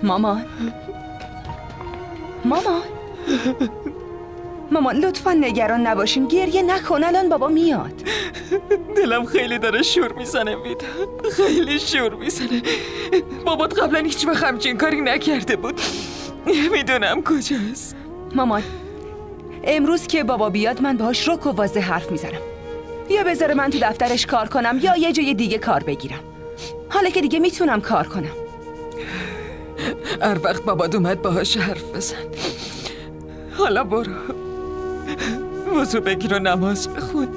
مامان مامان لطفا نگران نباشین، گریه نکن، الان بابا میاد. دلم خیلی داره شور میزنه ویدا، خیلی شور میزنه. بابات قبلا هیچ وقت همچین کاری نکرده بود. نمیدونم کجاست. مامان امروز که بابا بیاد من باهاش رک و واضح حرف میزنم. یا بذاره من تو دفترش کار کنم یا یه جای دیگه کار بگیرم. حالا که دیگه میتونم کار کنم. هر وقت بابات اومد باهاش حرف بزن. حالا برو وضو بگیر و نماز بخون،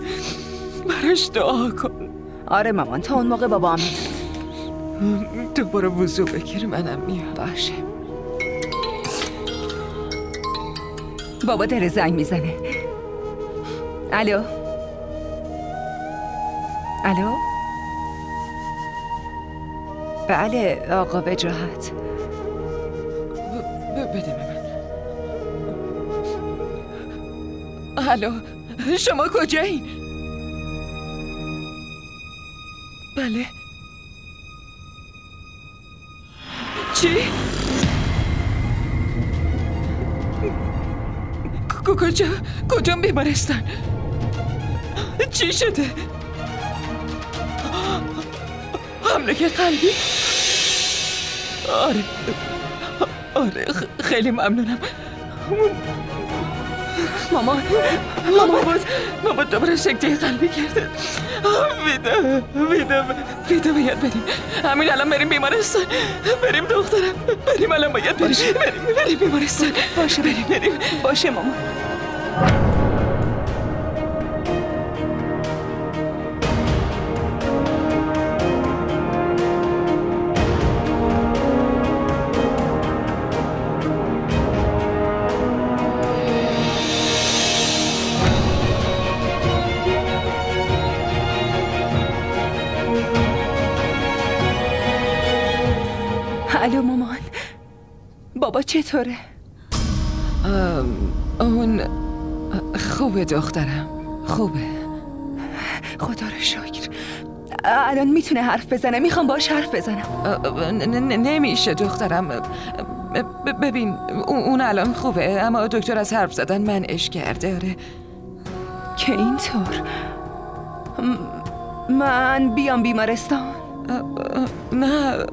براش دعا کن. آره مامان تا اون موقع بابا هم میاد. تو برو وضو بگیر، منم میام. باشه. بابا در زنگ میزنه. الو الو. بله آقا وجاهت. بده به من. الو شما کجایین؟ بله. چی؟ کجا بیمارستان؟ چی شده؟ حمله قلبی؟ آره خیلی ممنونم. مامان دوباره سکته قلبی کرده. ویدا باید بریم همین الان، بریم بیمارستان. بریم دخترم، بریم الان، باید بریم. بریم بیمارستان. باشه بریم. باشه مامان. الو مامان، بابا چطوره؟ اون خوبه دخترم، خوبه. خدا رو شکر. الان میتونه حرف بزنه، میخوام باش حرف بزنم. نمیشه دخترم. ببین اون الان خوبه، اما دکتر از حرف زدن منعش کرده. آره که اینطور؟ من بیام بیمارستان؟ نه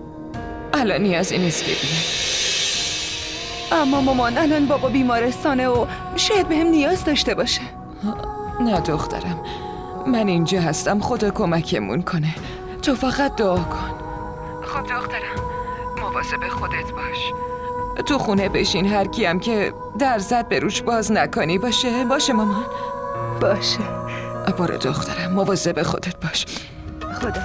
الان نیازی نیست که بیام. اما مامان الان بابا بیمارستانه و شاید بهم نیاز داشته باشه. نه دخترم، من اینجا هستم، خدا کمکمون کنه. تو فقط دعا کن. خب دخترم مواظب خودت باش. تو خونه بشین، هر کیم که در زد به روش باز نکنی. باشه مامان؟ باشه. برو دخترم، مواظب خودت باش. خدا.